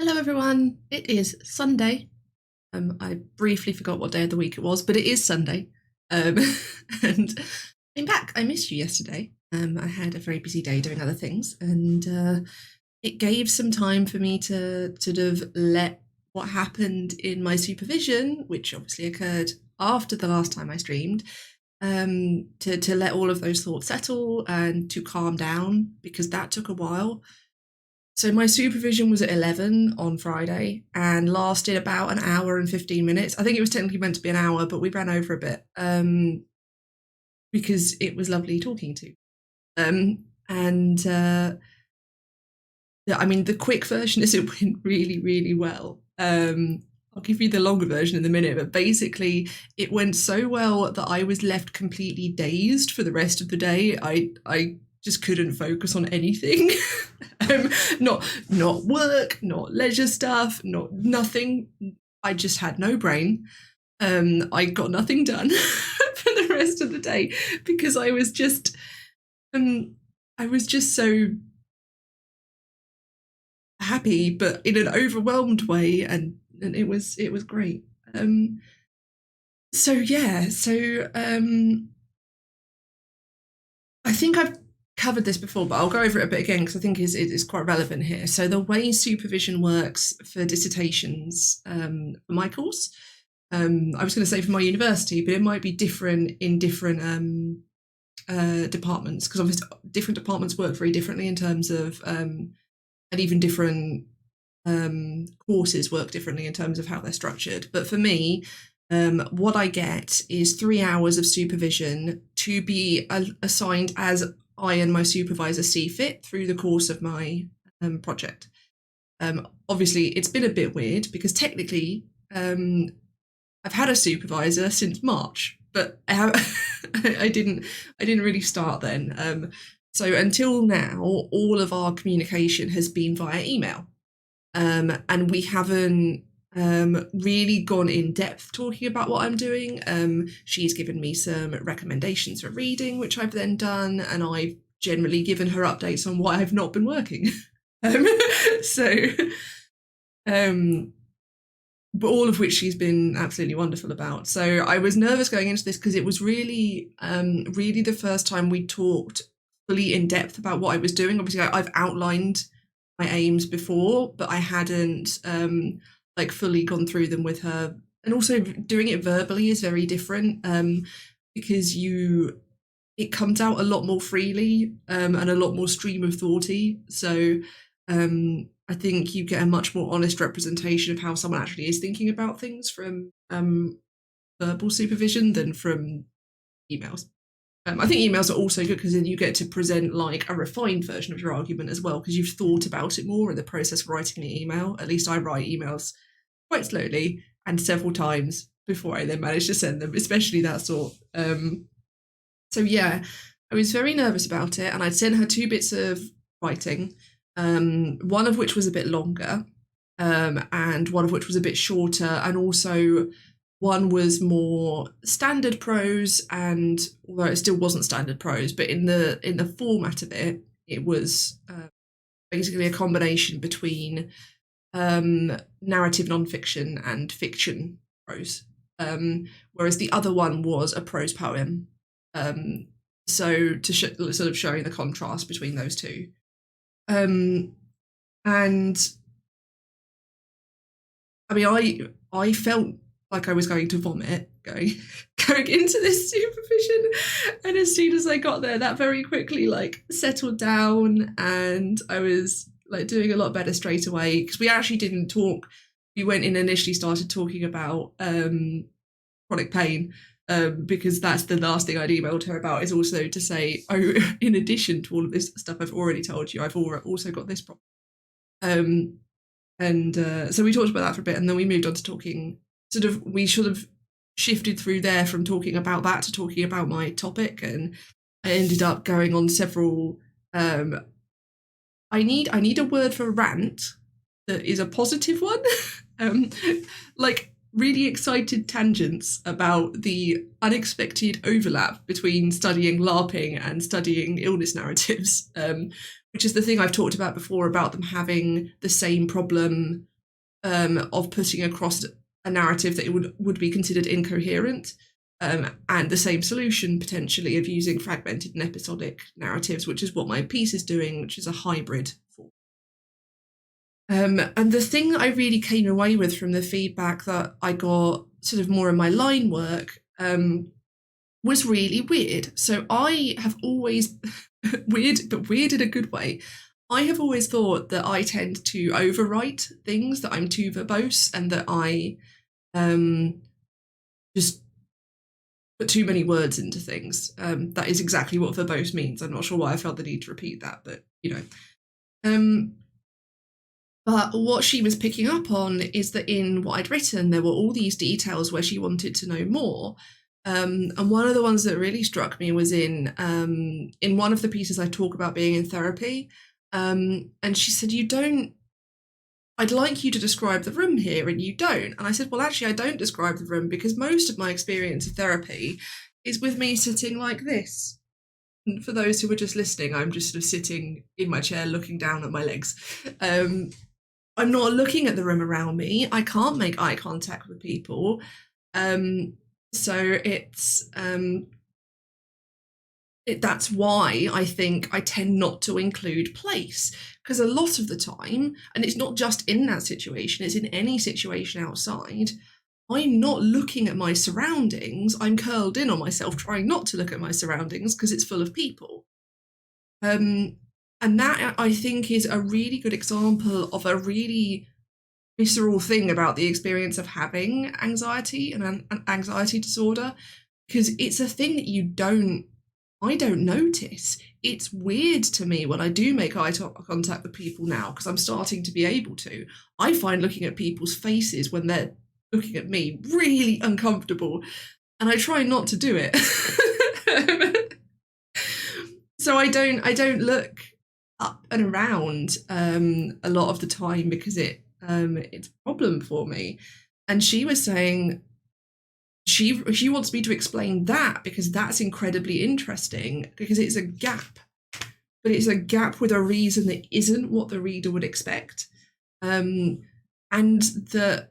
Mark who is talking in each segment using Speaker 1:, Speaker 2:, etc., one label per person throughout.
Speaker 1: Hello everyone, it is Sunday. I briefly forgot what day of the week it was, but it is Sunday. And I'm back. I missed you yesterday. I had a very busy day doing other things, and it gave some time for me to sort of let what happened in my supervision, which obviously occurred after the last time I streamed, to let all of those thoughts settle and to calm down, because that took a while. So my supervision was at 11 on Friday and lasted about an hour and 15 minutes. I think it was technically meant to be an hour, but we ran over a bit because it was lovely talking to. I mean, the quick version is it went really, really well. I'll give you the longer version in a minute, but basically it went so well that I was left completely dazed for the rest of the day. I just couldn't focus on anything. Not work, not leisure stuff, nothing. I just had no brain. I got nothing done for the rest of the day because I was just so happy, but in an overwhelmed way, and it was great. I think I've covered this before, but I'll go over it a bit again because I think it is quite relevant here. So the way supervision works for dissertations for my course, I was going to say for my university, but it might be different in different departments, because obviously different departments work very differently in terms of, and even different courses work differently in terms of how they're structured. But for me, what I get is 3 hours of supervision to be assigned as I and my supervisor see fit through the course of my project. Obviously, it's been a bit weird because technically I've had a supervisor since March, but I didn't really start then. So until now, all of our communication has been via email, and we haven't really gone in depth talking about what I'm doing. She's given me some recommendations for reading, which I've then done, and I've generally given her updates on why I've not been working. But all of which she's been absolutely wonderful about. So I was nervous going into this because it was really the first time we talked fully in depth about what I was doing. Obviously, I've outlined my aims before, but I hadn't fully gone through them with her. And also doing it verbally is very different because it comes out a lot more freely and a lot more stream of thoughty. So I think you get a much more honest representation of how someone actually is thinking about things from verbal supervision than from emails. I think emails are also good because then you get to present like a refined version of your argument as well, because you've thought about it more in the process of writing the email. At least I write emails quite slowly and several times before I then manage to send them, especially that sort. So yeah, I was very nervous about it, and I'd sent her 2 bits of writing, one of which was a bit longer, and one of which was a bit shorter, and also one was more standard prose, and although it still wasn't standard prose, but in the format of it, it was basically a combination between narrative nonfiction and fiction prose, whereas the other one was a prose poem. So to sort of showing the contrast between those two. And I mean, I felt like I was going to vomit going into this supervision, and as soon as I got there, that very quickly settled down, and I was doing a lot better straight away, because we actually didn't talk. We went in and initially started talking about chronic pain, because that's the last thing I'd emailed her about, is also to say, oh, in addition to all of this stuff I've already told you, I've also got this problem. So we talked about that for a bit, and then we moved on to talking, we shifted through there from talking about that to talking about my topic, and I ended up going on several, I need a word for rant that is a positive one, really excited tangents about the unexpected overlap between studying LARPing and studying illness narratives, which is the thing I've talked about before, about them having the same problem of putting across a narrative that it would be considered incoherent, and the same solution potentially of using fragmented and episodic narratives, which is what my piece is doing, which is a hybrid form. And the thing that I really came away with from the feedback that I got sort of more in my line work was really weird. So I have always, weird, but weird in a good way, I have always thought that I tend to overwrite things, that I'm too verbose, and that I just put too many words into things. That is exactly what verbose means. I'm not sure why I felt the need to repeat that, but you know. But what she was picking up on is that in what I'd written, there were all these details where she wanted to know more. And one of the ones that really struck me was in one of the pieces I talk about being in therapy. And she said, I'd like you to describe the room here, and you don't. And I said, well, actually, I don't describe the room because most of my experience of therapy is with me sitting like this. And for those who are just listening, I'm just sort of sitting in my chair looking down at my legs. I'm not looking at the room around me. I can't make eye contact with people. So it's that's why I think I tend not to include place, because a lot of the time, and it's not just in that situation, it's in any situation outside, I'm not looking at my surroundings. I'm curled in on myself, trying not to look at my surroundings because it's full of people. And that, I think, is a really good example of a really visceral thing about the experience of having anxiety and an anxiety disorder, because it's a thing that I don't notice. It's weird to me when I do make eye contact with people now, because I'm starting to be able to. I find looking at people's faces when they're looking at me really uncomfortable, and I try not to do it. So I don't look up and around a lot of the time because it's a problem for me. And she was saying she wants me to explain that because that's incredibly interesting, because it's a gap, but it's a gap with a reason that isn't what the reader would expect. And the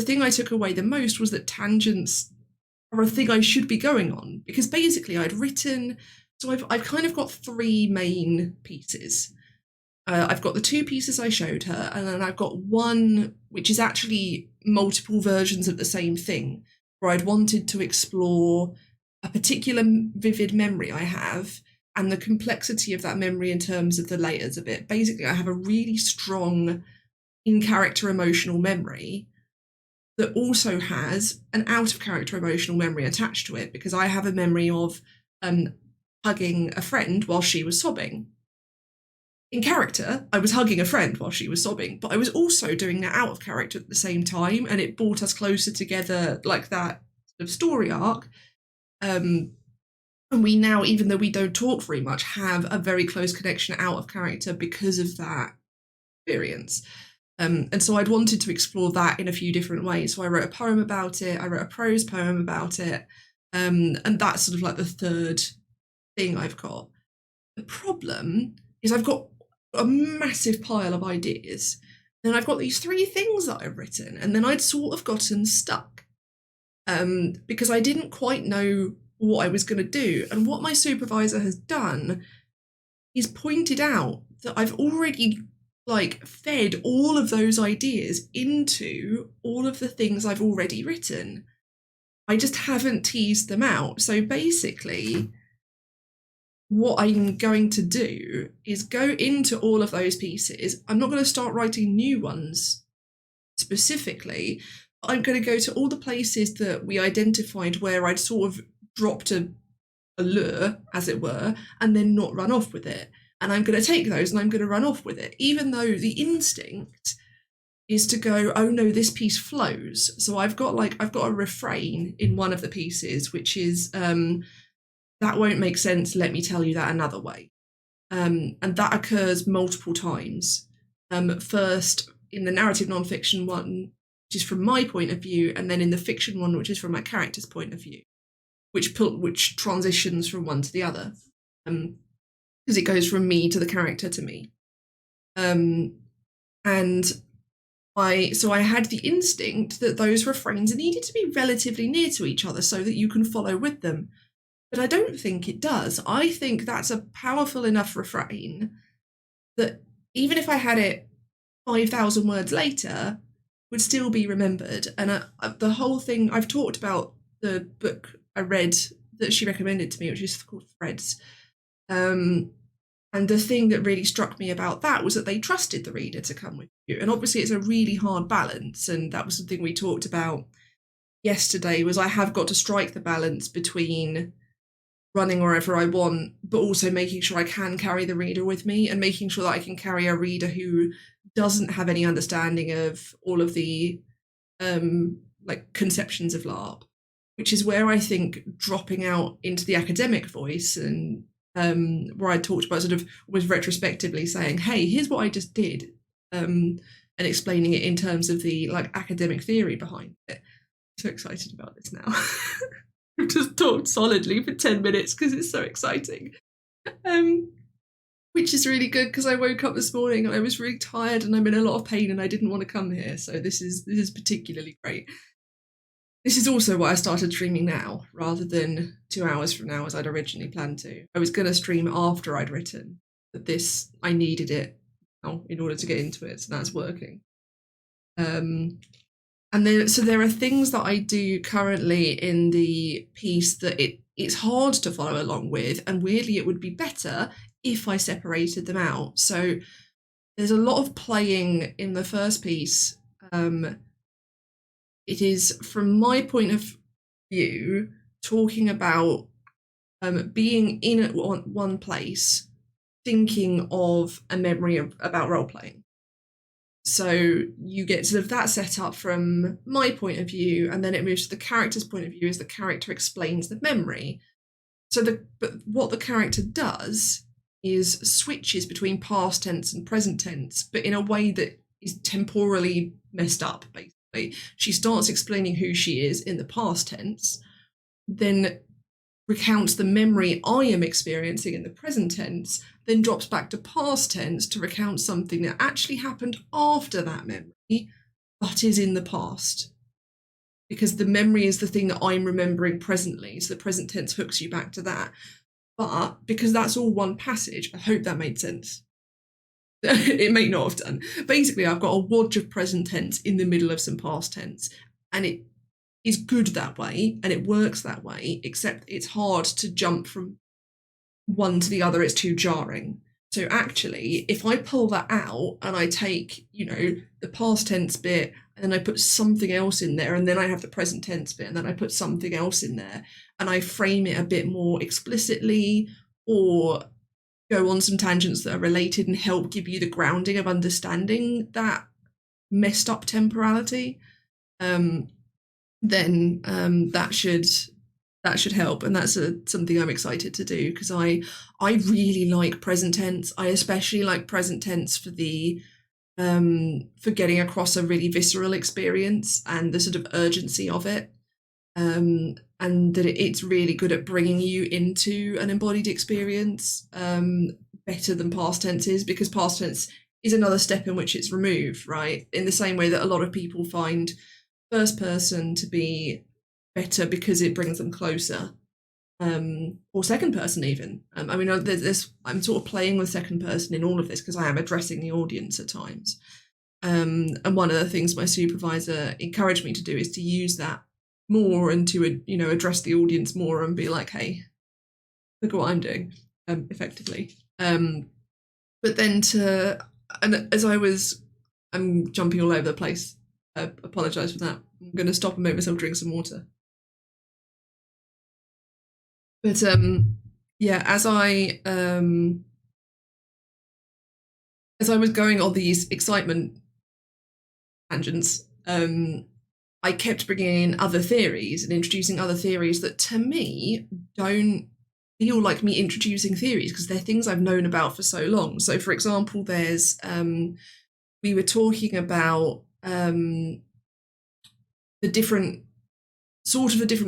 Speaker 1: thing I took away the most was that tangents are a thing I should be going on, because basically I'd written, so I've kind of got three main pieces. I've got the two pieces I showed her, and then I've got one which is actually multiple versions of the same thing, where I'd wanted to explore a particular vivid memory I have and the complexity of that memory in terms of the layers of it. Basically, I have a really strong in-character emotional memory that also has an out-of-character emotional memory attached to it, because I have a memory of hugging a friend while she was sobbing. In character, I was hugging a friend while she was sobbing, but I was also doing that out of character at the same time, and it brought us closer together, like that sort of story arc. And we now, even though we don't talk very much, have a very close connection out of character because of that experience. And so I'd wanted to explore that in a few different ways. So I wrote a poem about it, I wrote a prose poem about it, and that's sort of like the third thing I've got. The problem is I've got a massive pile of ideas, and I've got these three things that I've written, and then I'd sort of gotten stuck because I didn't quite know what I was going to do. And what my supervisor has done is pointed out that I've already fed all of those ideas into all of the things I've already written. I just haven't teased them out. So basically, what I'm going to do is go into all of those pieces. I'm not going to start writing new ones specifically. I'm going to go to all the places that we identified where I'd sort of dropped a lure, as it were, and then not run off with it. And I'm going to take those and I'm going to run off with it, even though the instinct is to go, oh no, this piece flows. So I've got a refrain in one of the pieces, which is, that won't make sense, let me tell you that another way. And that occurs multiple times. First in the narrative nonfiction one, which is from my point of view, and then in the fiction one, which is from my character's point of view, which transitions from one to the other. Because it goes from me to the character to me. And And I had the instinct that those refrains needed to be relatively near to each other so that you can follow with them. But I don't think it does. I think that's a powerful enough refrain that even if I had it 5,000 words later, would still be remembered. And the whole thing, I've talked about the book I read that she recommended to me, which is called Threads. And the thing that really struck me about that was that they trusted the reader to come with you. And obviously it's a really hard balance. And that was something we talked about yesterday, was I have got to strike the balance between running wherever I want, but also making sure I can carry the reader with me, and making sure that I can carry a reader who doesn't have any understanding of all of the like conceptions of LARP, which is where I think dropping out into the academic voice, and where I talked about sort of was retrospectively saying, hey, here's what I just did, and explaining it in terms of the like academic theory behind it. I'm so excited about this now. I've just talked solidly for 10 minutes because it's so exciting. Which is really good, because I woke up this morning and I was really tired and I'm in a lot of pain and I didn't want to come here. So this is particularly great. This is also why I started streaming now, rather than 2 hours from now as I'd originally planned to. I was going to stream after I'd written, but I needed it now in order to get into it, so that's working. And so there are things that I do currently in the piece that it's hard to follow along with, and weirdly it would be better if I separated them out. So there's a lot of playing in the first piece. It is, from my point of view, talking about being in one place, thinking of a memory about role-playing. So you get sort of that set up from my point of view, and then it moves to the character's point of view as the character explains the memory. But what the character does is switches between past tense and present tense, but in a way that is temporally messed up, basically. She starts explaining who she is in the past tense, then recounts the memory I am experiencing in the present tense, then drops back to past tense to recount something that actually happened after that memory, but is in the past. Because the memory is the thing that I'm remembering presently, so the present tense hooks you back to that. But because that's all one passage, I hope that made sense. It may not have done. Basically, I've got a wodge of present tense in the middle of some past tense, and it is good that way, and it works that way, except it's hard to jump from one to the other. It's too jarring. So actually, if I pull that out and I take, the past tense bit, and then I put something else in there, and then I have the present tense bit, and then I put something else in there, and I frame it a bit more explicitly, or go on some tangents that are related and help give you the grounding of understanding that messed up temporality, then that should help. And that's something I'm excited to do, because I really like present tense. I especially like present tense for the for getting across a really visceral experience and the sort of urgency of it, and that it's really good at bringing you into an embodied experience, better than past tense is, because past tense is another step in which it's removed, right? In the same way that a lot of people find first person to be better because it brings them closer, or second person even. I mean, I'm sort of playing with second person in all of this because I am addressing the audience at times. And one of the things my supervisor encouraged me to do is to use that more, and to address the audience more and be like, hey, look at what I'm doing, effectively. But then and as I'm jumping all over the place. I apologise for that. I'm going to stop and make myself drink some water. But yeah, as I was going on these excitement tangents, I kept bringing in other theories and introducing other theories that, to me, don't feel like me introducing theories, because they're things I've known about for so long. So, for example, there's we were talking about the different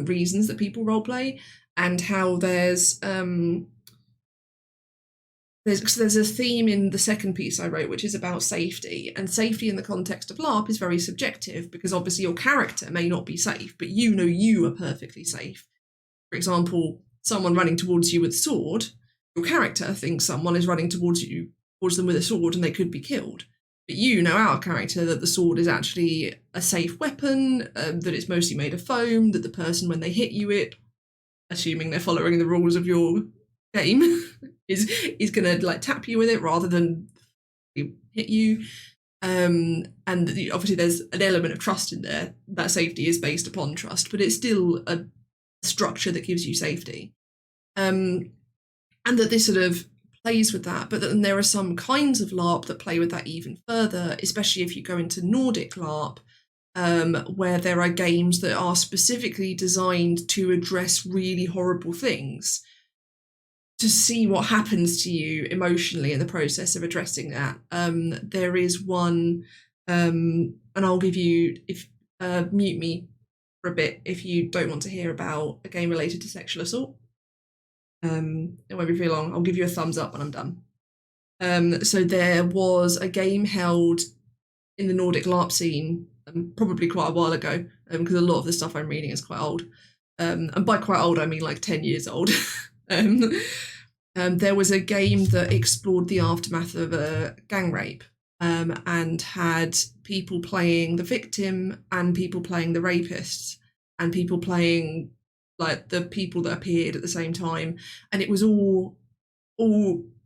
Speaker 1: reasons that people role play, and how there's there's a theme in the second piece I wrote, which is about safety. And safety in the context of LARP is very subjective, because obviously your character may not be safe, but you know you are perfectly safe. For example, someone running towards you with a sword, your character thinks someone is running towards them with a sword and they could be killed. But you know, our character, that the sword is actually a safe weapon, that it's mostly made of foam, that the person, when they hit you it, assuming they're following the rules of your game, is going to like tap you with it rather than hit you. And obviously there's an element of trust in there. That safety is based upon trust, but it's still a structure that gives you safety. And that this sort of plays with that, but then there are some kinds of LARP that play with that even further, especially if you go into Nordic LARP, where there are games that are specifically designed to address really horrible things, to see what happens to you emotionally in the process of addressing that. There is one, and I'll give you, mute me for a bit if you don't want to hear about a game related to sexual assault. It won't be very long. I'll give you a thumbs up when I'm done. So there was a game held in the Nordic LARP scene, probably quite a while ago, because a lot of the stuff I'm reading is quite old. And by quite old, I mean like 10 years old. There was a game that explored the aftermath of a gang rape, and had people playing the victim and people playing the rapists and people playing like the people that appeared at the same time. And it was all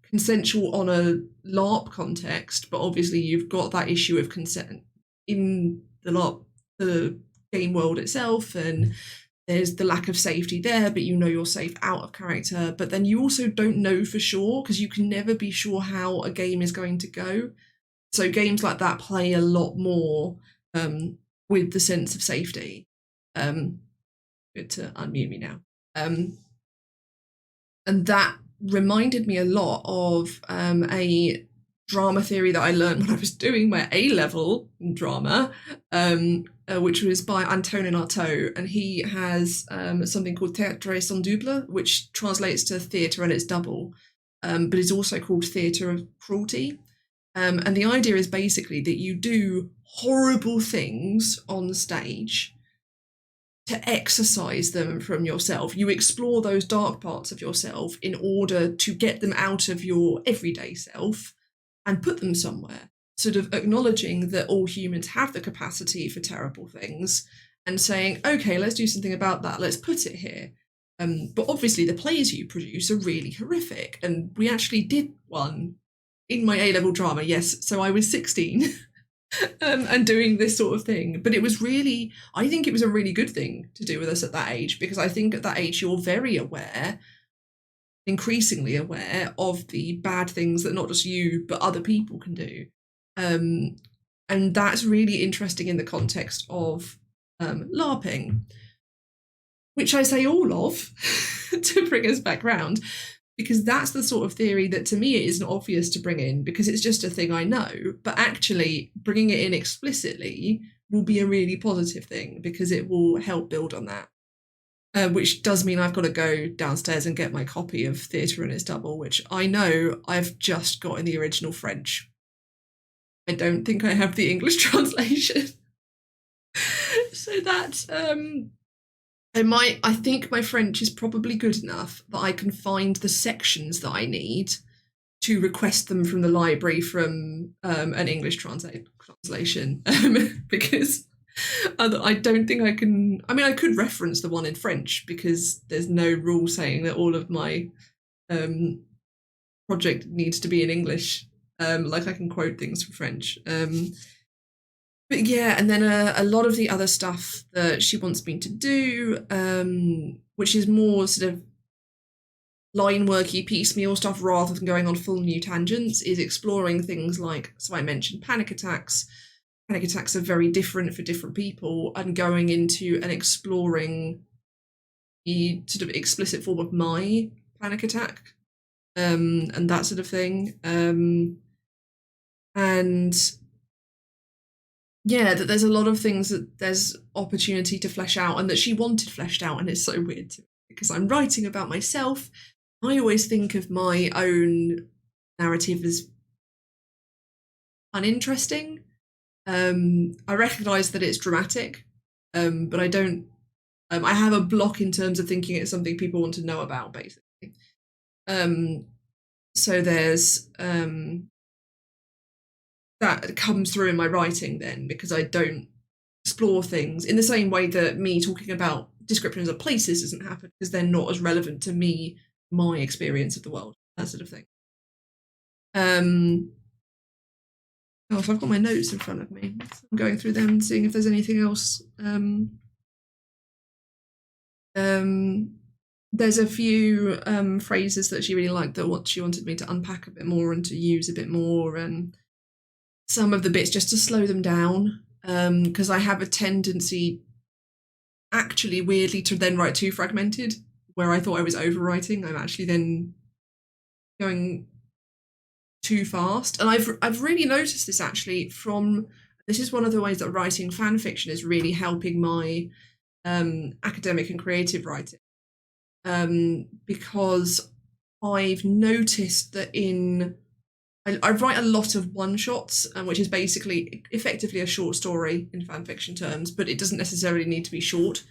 Speaker 1: consensual on a LARP context, but obviously you've got that issue of consent in the LARP, the game world itself, and there's the lack of safety there, but you know you're safe out of character. But then you also don't know for sure, because you can never be sure how a game is going to go. So games like that play a lot more with the sense of safety. Good to unmute me now. And that reminded me a lot of a drama theory that I learned when I was doing my A-level in drama, which was by Antonin Artaud, and he has something called Théâtre et son double, which translates to theatre and its double, but is also called theatre of cruelty. And the idea is basically that you do horrible things on stage to exercise them from yourself. You explore those dark parts of yourself in order to get them out of your everyday self and put them somewhere, sort of acknowledging that all humans have the capacity for terrible things and saying, okay, let's do something about that, let's put it here. But obviously the plays you produce are really horrific, and we actually did one in my A-level drama, yes, so I was 16 and doing this sort of thing. But it was really, I think it was a really good thing to do with us at that age, because I think at that age you're very aware, increasingly aware of the bad things that not just you but other people can do, and that's really interesting in the context of LARPing, which I say all of to bring us back round, because that's the sort of theory that to me it isn't obvious to bring in, because it's just a thing I know, but actually bringing it in explicitly will be a really positive thing, because it will help build on that. Which does mean I've got to go downstairs and get my copy of Theatre and its Double, which I know I've just got in the original French. I don't think I have the English translation. So that, I think my French is probably good enough that I can find the sections that I need to request them from the library from an English translation, because I don't think I can. I mean, I could reference the one in French, because there's no rule saying that all of my project needs to be in English. Like I can quote things from French. But yeah, and then a lot of the other stuff that she wants me to do, which is more sort of line worky, piecemeal stuff rather than going on full new tangents, is exploring things like, so I mentioned panic attacks. Panic attacks are very different for different people, and going into and exploring the sort of explicit form of my panic attack, and that sort of thing. And yeah, that there's a lot of things that there's opportunity to flesh out, and that she wanted fleshed out, and it's so weird to me, because I'm writing about myself. I always think of my own narrative as uninteresting. I recognise that it's dramatic, but I don't. I have a block in terms of thinking it's something people want to know about, basically. So there's that comes through in my writing then, because I don't explore things in the same way that me talking about descriptions of places doesn't happen, because they're not as relevant to me, my experience of the world, that sort of thing. Oh, if I've got my notes in front of me, so I'm going through them, seeing if there's anything else. There's a few phrases that she really liked that she wanted me to unpack a bit more and to use a bit more, and some of the bits just to slow them down, because I have a tendency, actually weirdly, to then write too fragmented, where I thought I was overwriting. I'm actually then going too fast, and I've really noticed this actually from. This is one of the ways that writing fan fiction is really helping my academic and creative writing, because I've noticed that I write a lot of one-shots, which is basically effectively a short story in fan fiction terms, but it doesn't necessarily need to be short.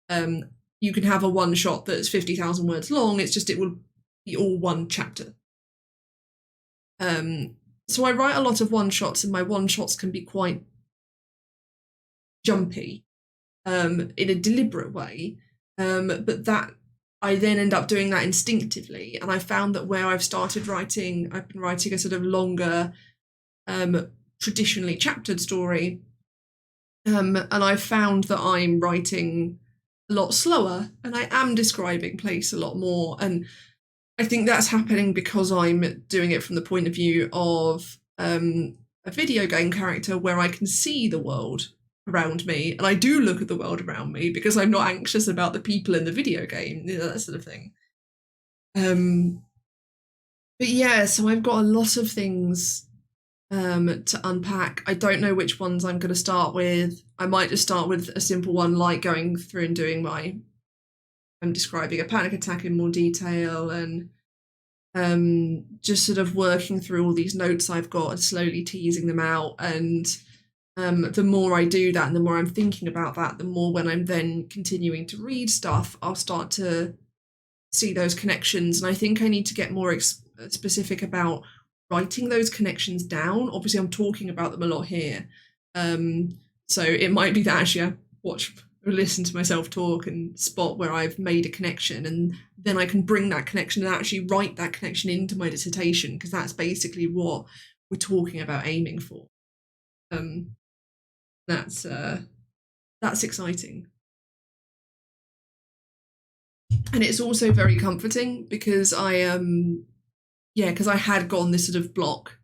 Speaker 1: You can have a one-shot that's 50,000 words long. It's just it will be all one chapter. So I write a lot of one-shots, and my one-shots can be quite jumpy in a deliberate way, but that I then end up doing that instinctively. And I found that where I've started writing, I've been writing a sort of longer, traditionally chaptered story, and I've found that I'm writing a lot slower, and I am describing place a lot more. And I think that's happening because I'm doing it from the point of view of a video game character, where I can see the world around me, and I do look at the world around me because I'm not anxious about the people in the video game, that sort of thing. But yeah, so I've got a lot of things to unpack. I don't know which ones I'm going to start with. I might just start with a simple one, like going through and doing I'm describing a panic attack in more detail, and just sort of working through all these notes I've got and slowly teasing them out. And the more I do that, and the more I'm thinking about that, the more, when I'm then continuing to read stuff, I'll start to see those connections. And I think I need to get more specific about writing those connections down. Obviously, I'm talking about them a lot here. So it might be that actually I watch or listen to myself talk and spot where I've made a connection, and then I can bring that connection and actually write that connection into my dissertation, because that's basically what we're talking about aiming for. That's exciting. And it's also very comforting, because because I had gone this sort of block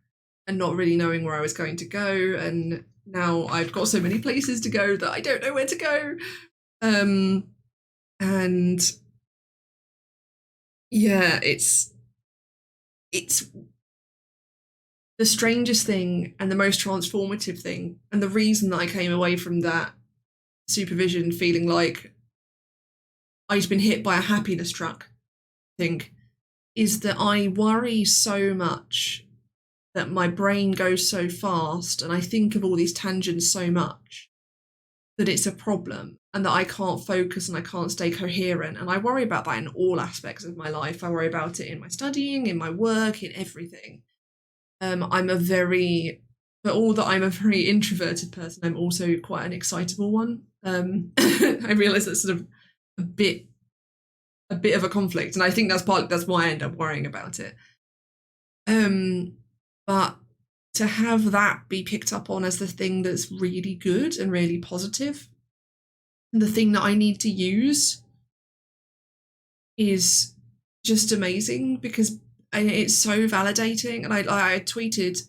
Speaker 1: and not really knowing where I was going to go, and now I've got so many places to go that I don't know where to go. And yeah, it's the strangest thing and the most transformative thing, and the reason that I came away from that supervision feeling like I'd been hit by a happiness truck, I think, is that I worry so much that my brain goes so fast, and I think of all these tangents so much that it's a problem, and that I can't focus and I can't stay coherent. And I worry about that in all aspects of my life. I worry about it in my studying, in my work, in everything. For all that I'm a very introverted person, I'm also quite an excitable one. I realise that's sort of a bit of a conflict, and I think that's why I end up worrying about it. But to have that be picked up on as the thing that's really good and really positive, and the thing that I need to use, is just amazing, because it's so validating. And I tweeted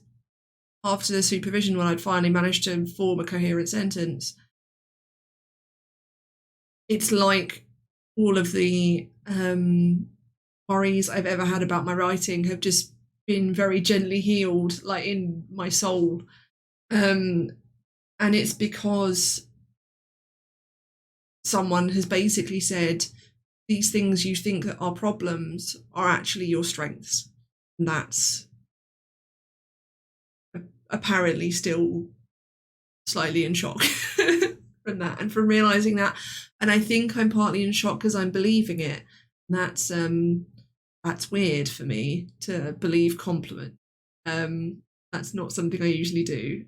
Speaker 1: after the supervision, when I'd finally managed to form a coherent sentence, it's like all of the worries I've ever had about my writing have just been very gently healed, like in my soul. And it's because someone has basically said, these things you think that are problems are actually your strengths. And that's apparently still slightly in shock from that and from realizing that. And I think I'm partly in shock because I'm believing it. And that's weird for me to believe compliment. That's not something I usually do.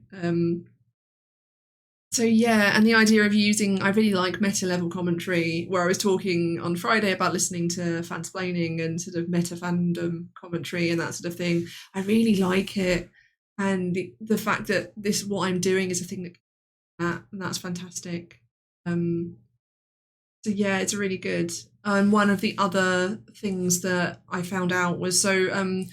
Speaker 1: So yeah, and the idea of I really like meta-level commentary, where I was talking on Friday about listening to fansplaining and sort of meta-fandom commentary and that sort of thing. I really like it. And the fact that what I'm doing is a thing and that's fantastic. So yeah, it's really good. And one of the other things that I found out was the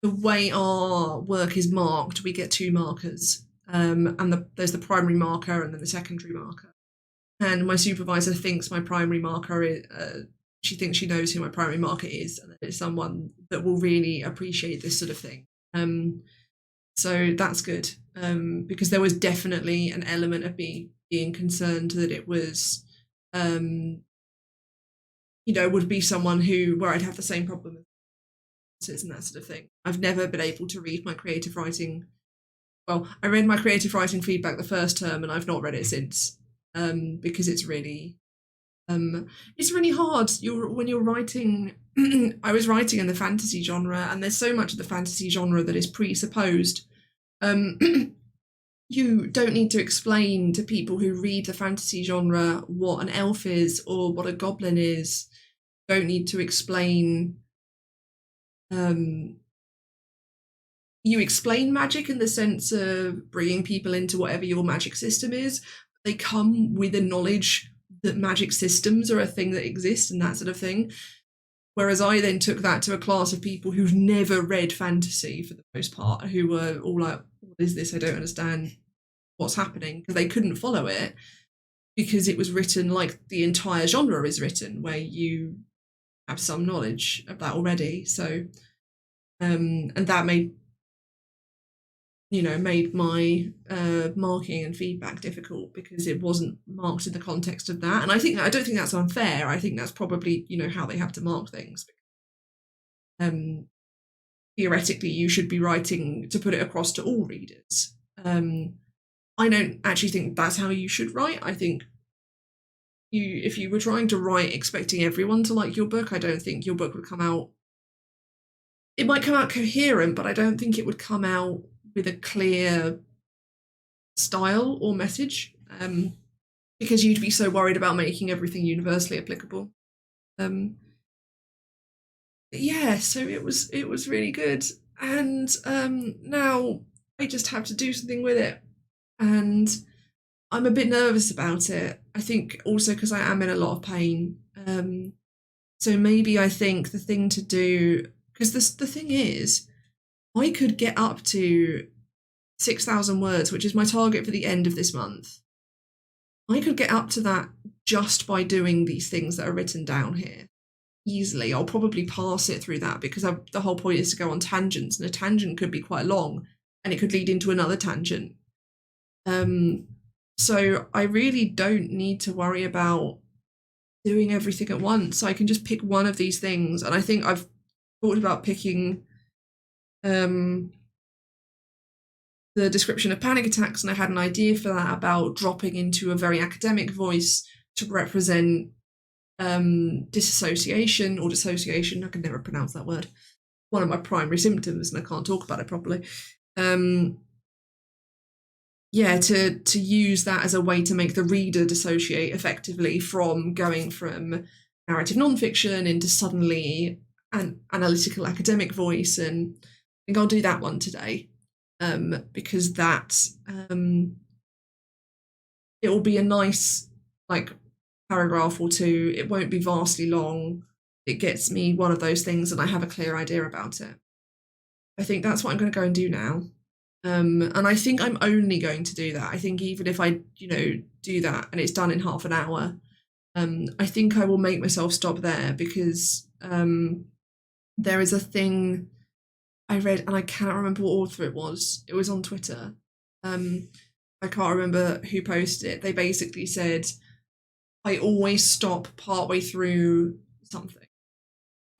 Speaker 1: way our work is marked, we get 2 markers. And there's the primary marker and then the secondary marker. And my supervisor thinks my primary marker is, she thinks she knows who my primary marker is, and that it's someone that will really appreciate this sort of thing. So that's good, because there was definitely an element of me being concerned that it was, would be someone where I'd have the same problem and that sort of thing. I've never been able to read my creative writing. Well, I read my creative writing feedback the first term, and I've not read it since, because it's really hard. When you're writing. I was writing in the fantasy genre, and there's so much of the fantasy genre that is presupposed. You don't need to explain to people who read the fantasy genre what an elf is or what a goblin is. You don't need to explain. You explain magic in the sense of bringing people into whatever your magic system is. They come with a knowledge that magic systems are a thing that exist and that sort of thing. Whereas I then took that to a class of people who've never read fantasy for the most part, who were all like, what is this? I don't understand what's happening, because they couldn't follow it because it was written like the entire genre is written, where you have some knowledge of that already. So, and that made my marking and feedback difficult because it wasn't marked in the context of that. And I don't think that's unfair. I think that's probably, how they have to mark things. Theoretically, you should be writing to put it across to all readers. I don't actually think that's how you should write. I think if you were trying to write expecting everyone to like your book, I don't think your book would come out. It might come out coherent, but I don't think it would come out with a clear style or message, because you'd be so worried about making everything universally applicable. Yeah, so it was really good, and now I just have to do something with it, and I'm a bit nervous about it. I think also because I am in a lot of pain. So maybe I think the thing to do, because the thing is, I could get up to 6,000 words, which is my target for the end of this month. I could get up to that just by doing these things that are written down here easily. I'll probably pass it through that because the whole point is to go on tangents, and a tangent could be quite long and it could lead into another tangent. So I really don't need to worry about doing everything at once. I can just pick one of these things, and I think I've thought about picking the description of panic attacks, and I had an idea for that about dropping into a very academic voice to represent dissociation or dissociation. I can never pronounce that word. One of my primary symptoms, and I can't talk about it properly. To use that as a way to make the reader dissociate effectively from going from narrative nonfiction into suddenly an analytical academic voice. And I think I'll do that one today, because that it will be a nice paragraph or two. It won't be vastly long. It gets me one of those things and I have a clear idea about it. I think that's what I'm going to go and do now. And I think I'm only going to do that. I think even if I, do that and it's done in half an hour, I think I will make myself stop there, because there is a thing I read, and I cannot remember what author it was. It was on Twitter. I can't remember who posted it. They basically said, I always stop partway through something.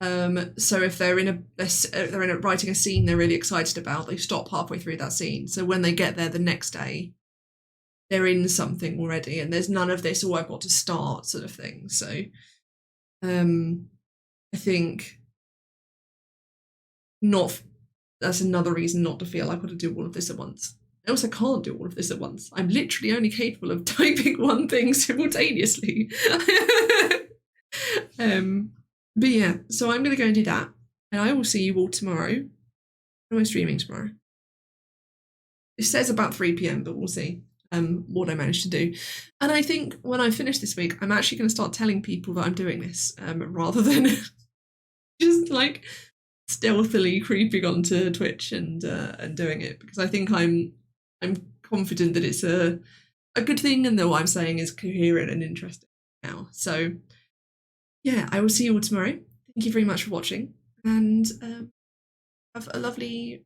Speaker 1: So if they're writing a scene they're really excited about, they stop halfway through that scene. So when they get there the next day, they're in something already, and there's none of this, oh, I've got to start sort of thing. So I think that's another reason not to feel I've got to do all of this at once. I also can't do all of this at once. I'm literally only capable of typing one thing simultaneously. But yeah, so I'm going to go and do that, and I will see you all tomorrow. When am I streaming tomorrow? It says about 3 p.m, but we'll see what I manage to do. And I think when I finish this week, I'm actually going to start telling people that I'm doing this, rather than just like stealthily creeping onto Twitch and doing it, because I think I'm confident that it's a good thing, and that what I'm saying is coherent and interesting now. So yeah, I will see you all tomorrow. Thank you very much for watching, and have a lovely